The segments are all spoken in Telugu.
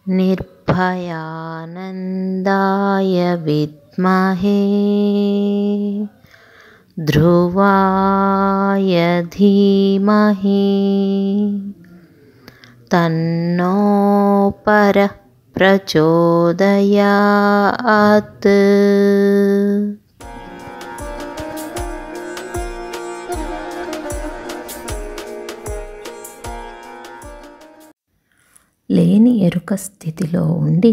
నిర్భయానందాయ విద్మహే ధ్రువాయ ధీమహి తన్నో పరః ప్రచోదయాత్. లేని ఎరుక స్థితిలో ఉండి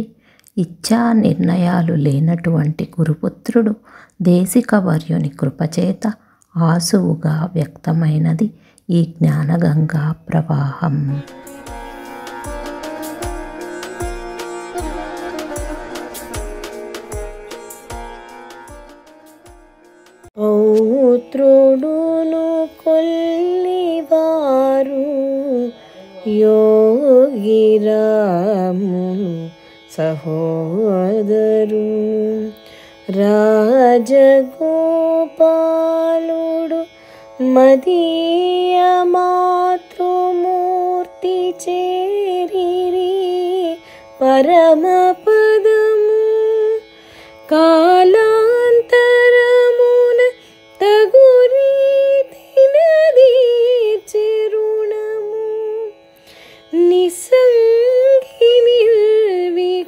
ఇచ్ఛా నిర్ణయాలు లేనటువంటి గురుపుత్రుడు దేశికవర్యుని కృపచేత ఆసువుగా వ్యక్తమైనది ఈ జ్ఞానగంగా ప్రవాహం. పౌత్రుడును కొల్లివారు యోగిరామును సహోదరు రాజగోపాలుడు మదీయ మాతృమూర్తి చేరిరి పరమపదము కాలాంతరమున తగురీతినది చిరుణము నిస్సంగి నిర్వికారి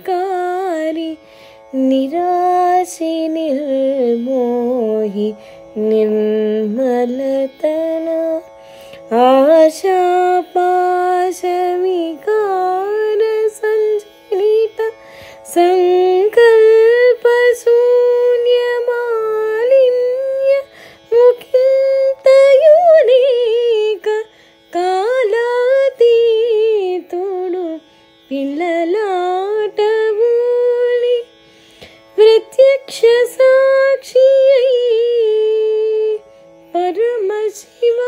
నిరాశి నిర్మోహి నిర్మలతన ఆశాపాశ వికార సంజనిత సంకల్ప శూన్యమాలిన్య ముఖింతయునేక కాలాతీతుడు పిల్లలాటవూలి ప్రత్యక్ష సాక్షి అయి పరమశివ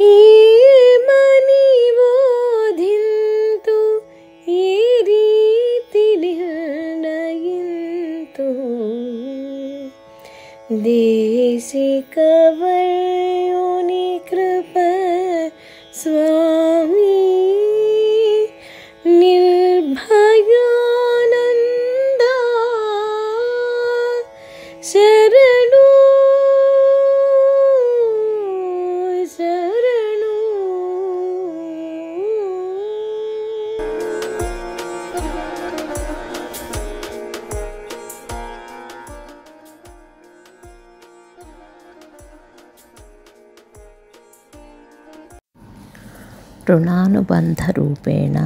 ఏమని బోధింతు ఏ రీతి నిర్ణయింతు దేశికవర్యుని కృప స్వామి నిర్భయానంద శరణు శరణు. రుణానుబంధరూపేణ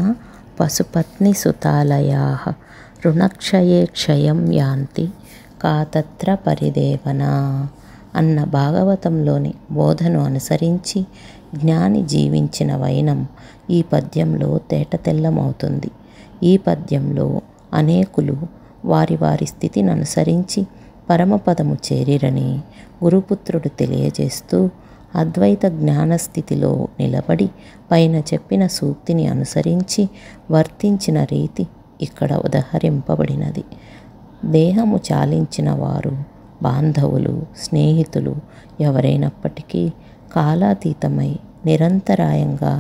పశుపత్నిసుతాలయాః రుణక్షయే క్షయం యాంతి కా తత్ర పరిదేవన అన్న భాగవతంలోని బోధను అనుసరించి జ్ఞాని జీవించిన వైనం ఈ పద్యంలో తేటతెల్లమవుతుంది. ఈ పద్యంలో అనేకులు వారి వారి స్థితిని అనుసరించి పరమపదము చేరిరని గురుపుత్రుడు తెలియజేస్తూ అద్వైత జ్ఞానస్థితిలో నిలబడి పైన చెప్పిన సూక్తిని అనుసరించి వర్తించిన రీతి ఇక్కడ ఉదహరింపబడినది. దేహము చాలించిన వారు బాంధవులు స్నేహితులు ఎవరైనప్పటికీ కాలాతీతమై నిరంతరాయంగా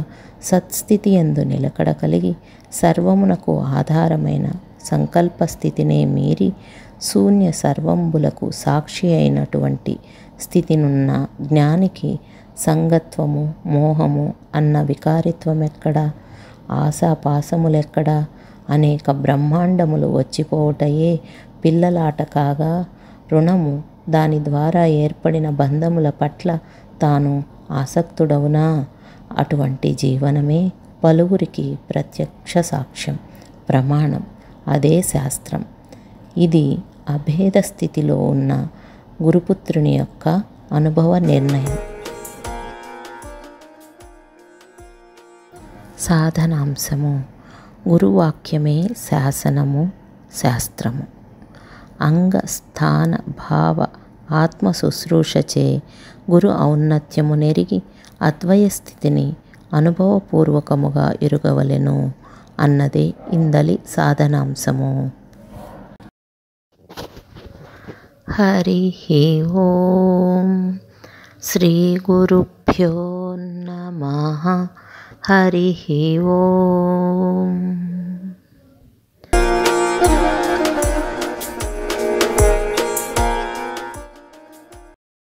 సత్స్థితి యందు నిలకడ కలిగి సర్వమునకు ఆధారమైన సంకల్పస్థితినే మీరి శూన్య సర్వంబులకు సాక్షి అయినటువంటి స్థితినున్న జ్ఞానికి సంగత్వము మోహము అన్న వికారిత్వమెక్కడా ఆశాపాసములెక్కడా అనేక బ్రహ్మాండములు వచ్చిపోవటయే పిల్లలాట కాగా రుణము దాని ద్వారా ఏర్పడిన బంధముల పట్ల తాను ఆసక్తుడవునా అటువంటి జీవనమే పలువురికి ప్రత్యక్ష సాక్ష్యం ప్రమాణం. అదే శాస్త్రం. ఇది అభేద స్థితిలో ఉన్న గురుపుత్రుని యొక్క అనుభవ నిర్ణయం. సాధనాంశము గురువాక్యమే శాసనము శాస్త్రము. అంగ స్థాన భావ ఆత్మ శుశ్రూషచే గురు ఔన్నత్యము నెరిగి అద్వయ స్థితిని అనుభవపూర్వకముగా ఎరుగవలెను అన్నదే ఇందలి సాధనాంశము. హరి ఓం శ్రీ గురుభ్యో నమః. హరి ఓం.